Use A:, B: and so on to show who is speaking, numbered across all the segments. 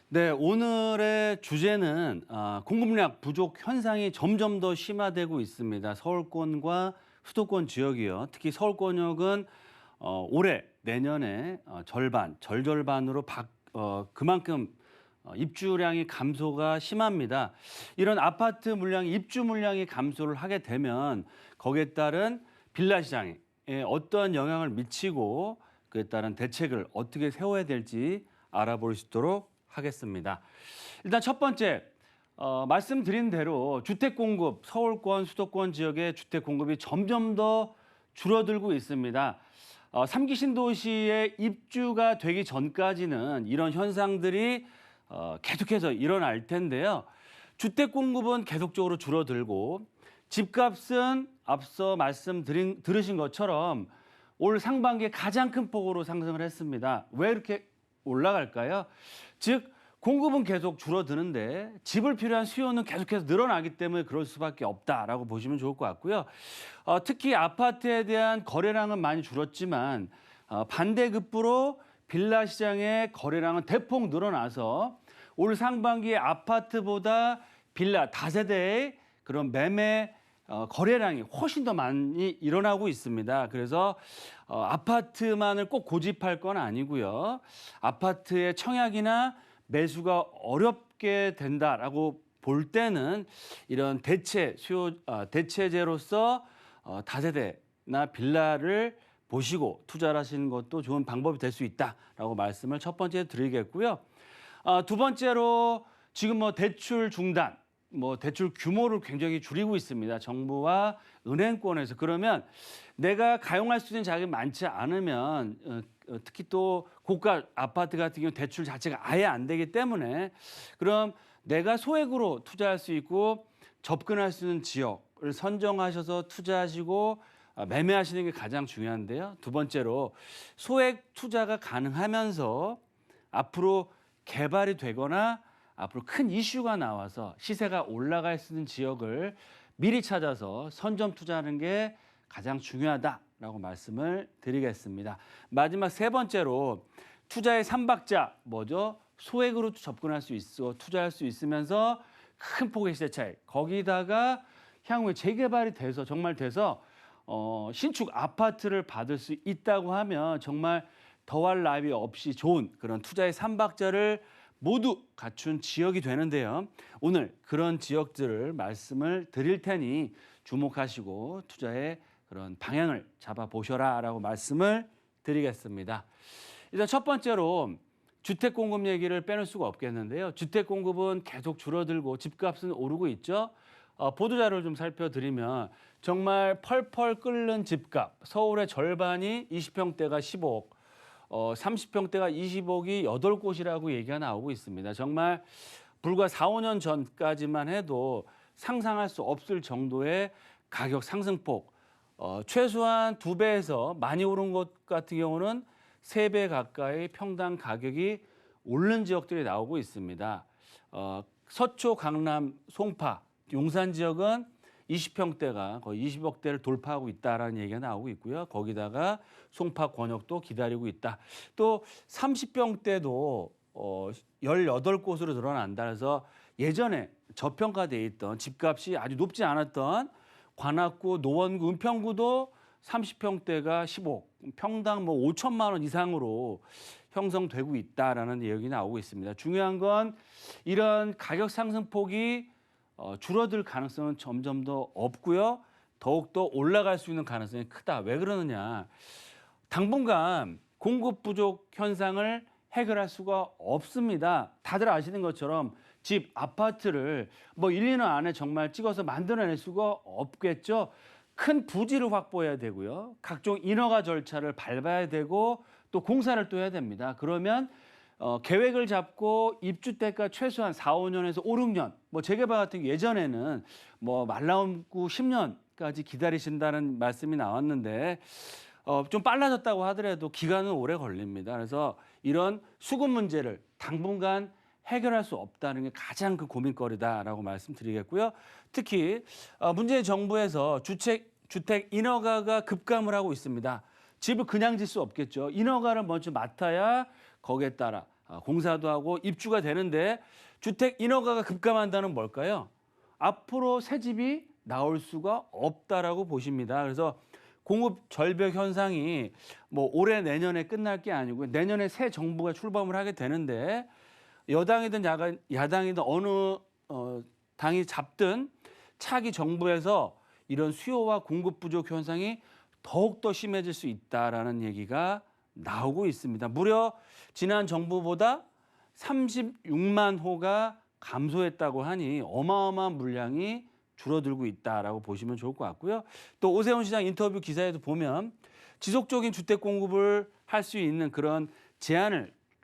A: 네, 오늘의 주제는 공급량 부족 현상이 점점 더 심화되고 있습니다. 서울권과 수도권 지역이요. 특히 서울권역은 올해 내년에 절반, 절절반으로 그만큼 입주량이 감소가 심합니다. 이런 아파트 물량이 입주 물량이 감소를 하게 되면 거기에 따른 빌라 시장에 어떠한 영향을 미치고 그에 따른 대책을 어떻게 세워야 될지 알아볼 수 있도록 하겠습니다. 일단 첫 번째, 말씀드린 대로 주택 공급, 서울권, 수도권 지역의 주택 공급이 점점 더 줄어들고 있습니다. 3기 신도시에 입주가 되기 전까지는 이런 현상들이 계속해서 일어날 텐데요. 주택 공급은 계속적으로 줄어들고 집값은 앞서 들으신 것처럼 올 상반기에 가장 큰 폭으로 상승을 했습니다. 왜 이렇게 올라갈까요? 즉 공급은 계속 줄어드는데 집을 필요한 수요는 계속해서 늘어나기 때문에 그럴 수밖에 없다라고 보시면 좋을 것 같고요. 특히 아파트에 대한 거래량은 많이 줄었지만 반대급부로 빌라 시장의 거래량은 대폭 늘어나서 올 상반기에 아파트보다 빌라 다세대의 그런 매매 거래량이 훨씬 더 많이 일어나고 있습니다. 그래서 아파트만을 꼭 고집할 건 아니고요. 아파트의 청약이나 매수가 어렵게 된다라고 볼 때는 이런 대체제로서 다세대나 빌라를 보시고 투자를 하시는 것도 좋은 방법이 될 수 있다라고 말씀을 첫 번째 드리겠고요. 두 번째로 지금 대출 중단, 대출 규모를 굉장히 줄이고 있습니다. 정부와 은행권에서. 그러면 내가 가용할 수 있는 자금이 많지 않으면 특히 또 고가 아파트 같은 경우 대출 자체가 아예 안 되기 때문에 그럼 내가 소액으로 투자할 수 있고 접근할 수 있는 지역을 선정하셔서 투자하시고 매매하시는 게 가장 중요한데요. 두 번째로 소액 투자가 가능하면서 앞으로 개발이 되거나 앞으로 큰 이슈가 나와서 시세가 올라갈 수 있는 지역을 미리 찾아서 선점 투자하는 게 가장 중요하다라고 말씀을 드리겠습니다. 마지막 세 번째로 투자의 삼박자 뭐죠? 소액으로 접근할 수 있어 투자할 수 있으면서 큰 폭의 시세 차익. 거기다가 향후에 재개발이 돼서 정말 돼서 신축 아파트를 받을 수 있다고 하면 정말 더할 나위 없이 좋은 그런 투자의 삼박자를 모두 갖춘 지역이 되는데요. 오늘 그런 지역들을 말씀을 드릴 테니 주목하시고 투자의 그런 방향을 잡아보셔라라고 말씀을 드리겠습니다. 일단 첫 번째로 주택 공급 얘기를 빼놓을 수가 없겠는데요. 주택 공급은 계속 줄어들고 집값은 오르고 있죠. 보도자료를 좀 살펴드리면 정말 펄펄 끓는 집값, 서울의 절반이 20평대가 15억, 30평대가 20억이 8곳이라고 얘기가 나오고 있습니다. 정말 불과 4, 5년 전까지만 해도 상상할 수 없을 정도의 가격 상승폭, 최소한 2배에서 많이 오른 것 같은 경우는 3배 가까이 평당 가격이 오른 지역들이 나오고 있습니다. 서초, 강남, 송파, 용산 지역은 20평대가 거의 20억대를 돌파하고 있다라는 얘기가 나오고 있고요. 거기다가 송파 권역도 기다리고 있다. 또 30평대도 18곳으로 늘어난다. 그래서 예전에 저평가돼 있던 집값이 아주 높지 않았던 관악구, 노원구, 은평구도 30평대가 15억, 평당 5천만 원 이상으로 형성되고 있다라는 얘기 나오고 있습니다. 중요한 건 이런 가격 상승폭이 줄어들 가능성은 점점 더 없고요. 더욱더 올라갈 수 있는 가능성이 크다. 왜 그러느냐. 당분간 공급 부족 현상을 해결할 수가 없습니다. 다들 아시는 것처럼 집, 아파트를 1, 2년 안에 정말 찍어서 만들어낼 수가 없겠죠. 큰 부지를 확보해야 되고요. 각종 인허가 절차를 밟아야 되고 또 공사를 또 해야 됩니다. 그러면 계획을 잡고 입주 때가 최소한 4, 5년에서 5, 6년, 재개발 같은 게 예전에는 말 나오고 10년까지 기다리신다는 말씀이 나왔는데 좀 빨라졌다고 하더라도 기간은 오래 걸립니다. 그래서 이런 수급 문제를 당분간 해결할 수 없다는 게 가장 그 고민거리다라고 말씀드리겠고요. 특히 문재인 정부에서 주택 인허가가 급감을 하고 있습니다. 집을 그냥 질 수 없겠죠. 인허가를 먼저 맡아야 거기에 따라 공사도 하고 입주가 되는데 주택 인허가가 급감한다는 뭘까요? 앞으로 새 집이 나올 수가 없다라고 보십니다. 그래서 공급 절벽 현상이 뭐 올해 내년에 끝날 게 아니고 내년에 새 정부가 출범을 하게 되는데 여당이든 야당이든 어느 당이 잡든 차기 정부에서 이런 수요와 공급 부족 현상이 더욱더 심해질 수 있다라는 얘기가 나오고 있습니다. 무려 지난 정부보다 36만 호가 감소했다고 하니 어마어마한 물량이 줄어들고 있다라고 보시면 좋을 것 같고요. 또 오세훈 시장 인터뷰 기사에도 보면 지속적인 주택 공급을 할 수 있는 그런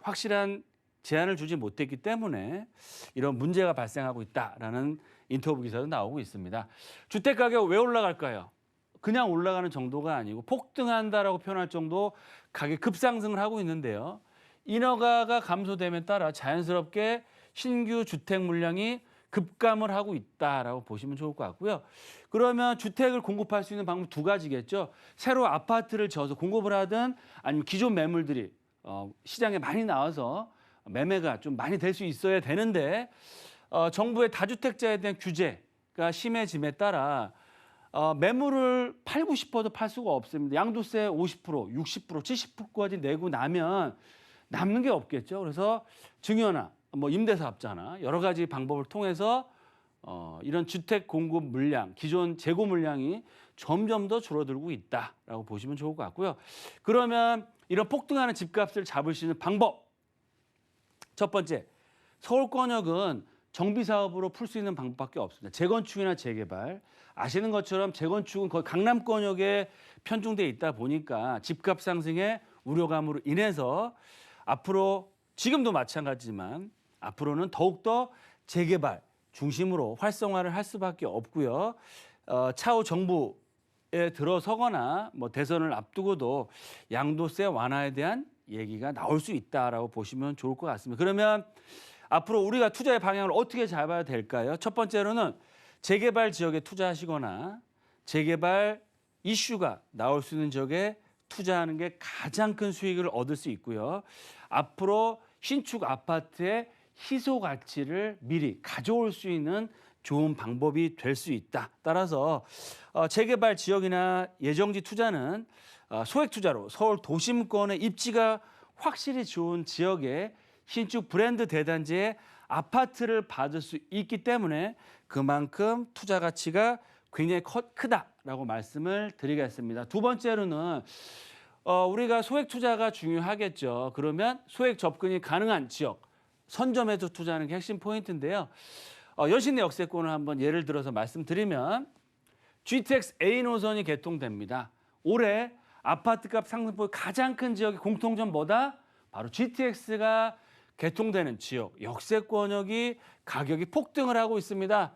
A: 확실한 제한을 주지 못했기 때문에 이런 문제가 발생하고 있다라는 인터뷰 기사도 나오고 있습니다. 주택 가격 왜 올라갈까요? 그냥 올라가는 정도가 아니고 폭등한다라고 표현할 정도 가격 급상승을 하고 있는데요. 인허가가 감소됨에 따라 자연스럽게 신규 주택 물량이 급감을 하고 있다라고 보시면 좋을 것 같고요. 그러면 주택을 공급할 수 있는 방법 두 가지겠죠. 새로 아파트를 지어서 공급을 하든 아니면 기존 매물들이 시장에 많이 나와서 매매가 좀 많이 될 수 있어야 되는데 정부의 다주택자에 대한 규제가 심해짐에 따라 매물을 팔고 싶어도 팔 수가 없습니다. 양도세 50%, 60%, 70%까지 내고 나면 남는 게 없겠죠. 그래서 증여나 뭐 임대사업자나 여러 가지 방법을 통해서 이런 주택 공급 물량, 기존 재고 물량이 점점 더 줄어들고 있다라고 보시면 좋을 것 같고요. 그러면 이런 폭등하는 집값을 잡을 수 있는 방법. 첫 번째, 서울권역은 정비사업으로 풀 수 있는 방법밖에 없습니다. 재건축이나 재개발. 아시는 것처럼 재건축은 거의 강남권역에 편중돼 있다 보니까 집값 상승의 우려감으로 인해서 앞으로 지금도 마찬가지지만 앞으로는 더욱더 재개발 중심으로 활성화를 할 수밖에 없고요. 차후 정부에 들어서거나 뭐 대선을 앞두고도 양도세 완화에 대한 얘기가 나올 수 있다라고 보시면 좋을 것 같습니다. 그러면 앞으로 우리가 투자의 방향을 어떻게 잡아야 될까요? 첫 번째로는 재개발 지역에 투자하시거나 재개발 이슈가 나올 수 있는 지역에 투자하는 게 가장 큰 수익을 얻을 수 있고요. 앞으로 신축 아파트의 희소 가치를 미리 가져올 수 있는 좋은 방법이 될 수 있다. 따라서 재개발 지역이나 예정지 투자는 소액 투자로 서울 도심권의 입지가 확실히 좋은 지역에 신축 브랜드 대단지의 아파트를 받을 수 있기 때문에 그만큼 투자 가치가 굉장히 크다라고 말씀을 드리겠습니다. 두 번째로는 우리가 소액 투자가 중요하겠죠. 그러면 소액 접근이 가능한 지역 선점해서 투자하는 게 핵심 포인트인데요. 연신내 역세권을 한번 예를 들어서 말씀드리면 GTX A 노선이 개통됩니다. 올해 아파트값 상승폭이 가장 큰 지역의 공통점 뭐다? 바로 GTX가 개통되는 지역, 역세권역이 가격이 폭등을 하고 있습니다.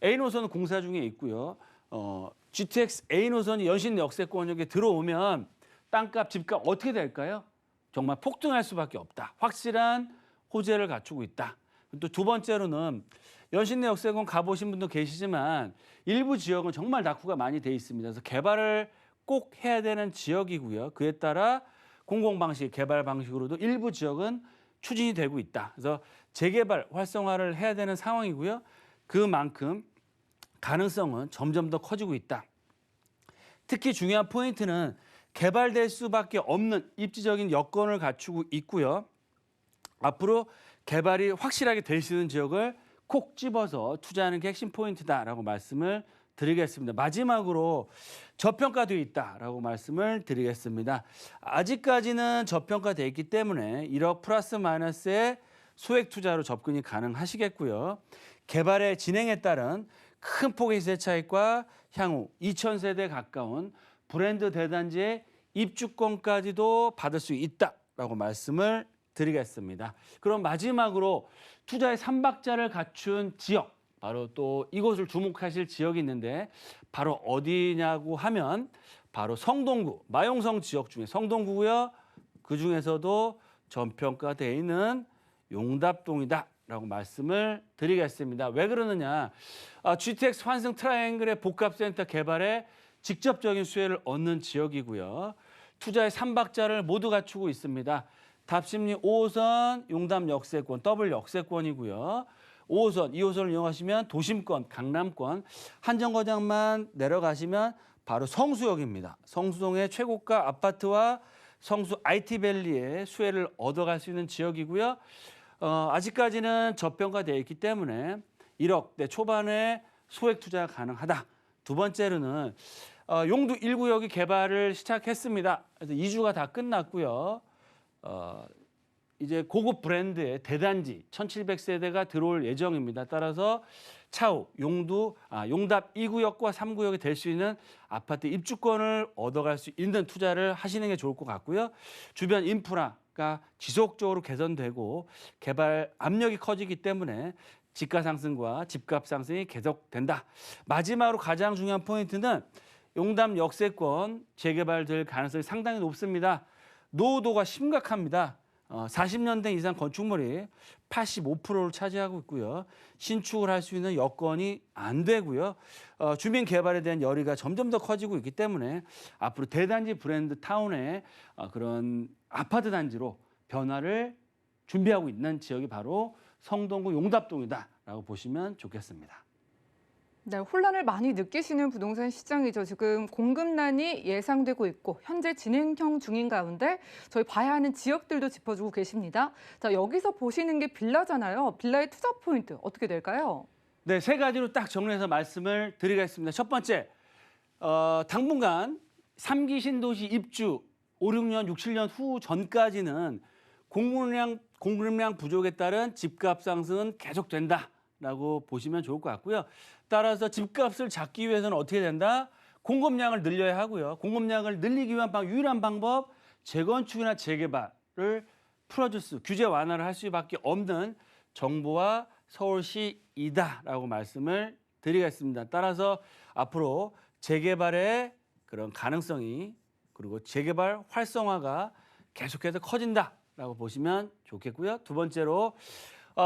A: A 노선은 공사 중에 있고요. GTX A 노선이 연신내 역세권역에 들어오면 땅값, 집값 어떻게 될까요? 정말 폭등할 수밖에 없다. 확실한 호재를 갖추고 있다. 또 두 번째로는 연신내 역세권 가보신 분도 계시지만 일부 지역은 정말 낙후가 많이 돼 있습니다. 그래서 개발을 꼭 해야 되는 지역이고요. 그에 따라 공공방식, 개발 방식으로도 일부 지역은 추진이 되고 있다. 그래서 재개발 활성화를 해야 되는 상황이고요. 그만큼 가능성은 점점 더 커지고 있다. 특히 중요한 포인트는 개발될 수밖에 없는 입지적인 여건을 갖추고 있고요. 앞으로 개발이 확실하게 될 수 있는 지역을 콕 집어서 투자하는 게 핵심 포인트다라고 말씀을 드리겠습니다. 마지막으로 저평가되어 있다라고 말씀을 드리겠습니다. 아직까지는 저평가되어 있기 때문에 1억 플러스 마이너스의 소액 투자로 접근이 가능하시겠고요. 개발의 진행에 따른 큰 폭의 시세 차익과 향후 2,000세대에 가까운 브랜드 대단지의 입주권까지도 받을 수 있다라고 말씀을 드리겠습니다. 그럼 마지막으로 투자의 삼박자를 갖춘 지역, 바로 또 이곳을 주목하실 지역이 있는데 바로 어디냐고 하면 바로 성동구, 마용성 지역 중에 성동구고요. 그중에서도 저평가되어 있는 용답동이다라고 말씀을 드리겠습니다. 왜 그러느냐? GTX 환승 트라이앵글의 복합센터 개발에 직접적인 수혜를 얻는 지역이고요. 투자의 삼박자를 모두 갖추고 있습니다. 답심리 5호선 용담 역세권, 더블 역세권이고요. 5호선, 2호선을 이용하시면 도심권, 강남권, 한정거장만 내려가시면 바로 성수역입니다. 성수동의 최고가 아파트와 성수 IT밸리의 수혜를 얻어갈 수 있는 지역이고요. 아직까지는 저평가되어 있기 때문에 1억대 초반에 소액 투자가 가능하다. 두 번째로는 용두 1구역이 개발을 시작했습니다. 그래서 2주가 다 끝났고요. 이제 고급 브랜드의 대단지 1700세대가 들어올 예정입니다. 따라서 차후 용답 2구역과 3구역이 될 수 있는 아파트 입주권을 얻어갈 수 있는 투자를 하시는 게 좋을 것 같고요. 주변 인프라가 지속적으로 개선되고 개발 압력이 커지기 때문에 집가 상승과 집값 상승이 계속된다. 마지막으로 가장 중요한 포인트는 용담 역세권 재개발될 가능성이 상당히 높습니다. 노후도가 심각합니다. 40년대 이상 건축물이 85%를 차지하고 있고요. 신축을 할 수 있는 여건이 안 되고요. 주민 개발에 대한 열의가 점점 더 커지고 있기 때문에 앞으로 대단지 브랜드 타운의 그런 아파트 단지로 변화를 준비하고 있는 지역이 바로 성동구 용답동이다라고 보시면 좋겠습니다.
B: 네, 혼란을 많이 느끼시는 부동산 시장이죠. 지금 공급난이 예상되고 있고 현재 진행 중인 가운데 저희 봐야 하는 지역들도 짚어주고 계십니다. 자, 여기서 보시는 게 빌라잖아요. 빌라의 투자 포인트 어떻게 될까요?
A: 네, 세 가지로 딱 정리해서 말씀을 드리겠습니다. 첫 번째, 당분간 3기 신도시 입주 5, 6년, 6, 7년 후 전까지는 공급량 부족에 따른 집값 상승은 계속된다라고 보시면 좋을 것 같고요. 따라서 집값을 잡기 위해서는 어떻게 된다? 공급량을 늘려야 하고요. 공급량을 늘리기 위한 유일한 방법, 재건축이나 재개발을 규제 완화를 할 수밖에 없는 정부와 서울시이다라고 말씀을 드리겠습니다. 따라서 앞으로 재개발의 그런 가능성이 그리고 재개발 활성화가 계속해서 커진다라고 보시면 좋겠고요. 두 번째로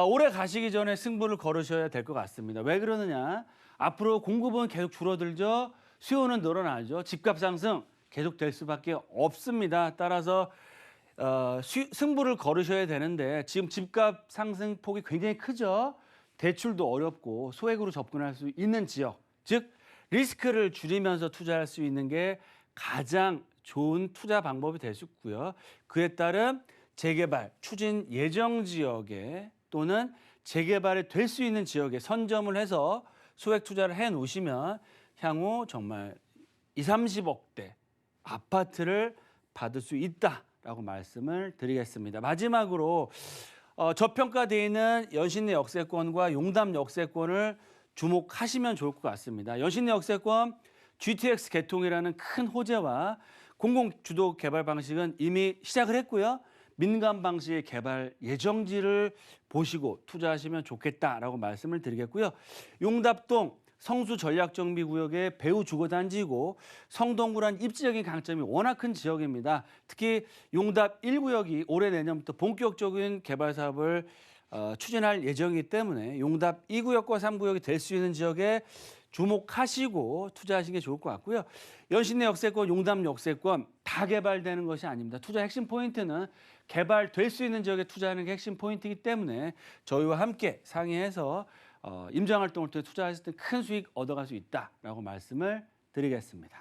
A: 올해 가시기 전에 승부를 걸으셔야 될 것 같습니다. 왜 그러느냐? 앞으로 공급은 계속 줄어들죠. 수요는 늘어나죠. 집값 상승 계속될 수밖에 없습니다. 따라서 승부를 걸으셔야 되는데 지금 집값 상승 폭이 굉장히 크죠. 대출도 어렵고 소액으로 접근할 수 있는 지역, 즉 리스크를 줄이면서 투자할 수 있는 게 가장 좋은 투자 방법이 될 수 있고요. 그에 따른 재개발 추진 예정 지역에 또는 재개발이 될 수 있는 지역에 선점을 해서 소액 투자를 해 놓으시면 향후 정말 20, 30억대 아파트를 받을 수 있다라고 말씀을 드리겠습니다. 마지막으로 저평가되어 있는 연신내 역세권과 용담 역세권을 주목하시면 좋을 것 같습니다. 연신내 역세권 GTX 개통이라는 큰 호재와 공공주도 개발 방식은 이미 시작을 했고요. 민간 방식의 개발 예정지를 보시고 투자하시면 좋겠다라고 말씀을 드리겠고요. 용답동 성수 전략정비구역의 배후 주거단지이고 성동구란 입지적인 강점이 워낙 큰 지역입니다. 특히 용답 1구역이 올해 내년부터 본격적인 개발 사업을 추진할 예정이기 때문에 용답 2구역과 3구역이 될 수 있는 지역에 주목하시고 투자하시는 게 좋을 것 같고요. 연신내 역세권, 용담 역세권 다 개발되는 것이 아닙니다. 투자 핵심 포인트는 개발될 수 있는 지역에 투자하는 게 핵심 포인트이기 때문에 저희와 함께 상의해서 임장활동을 통해 투자하실 때 큰 수익 얻어갈 수 있다라고 말씀을 드리겠습니다.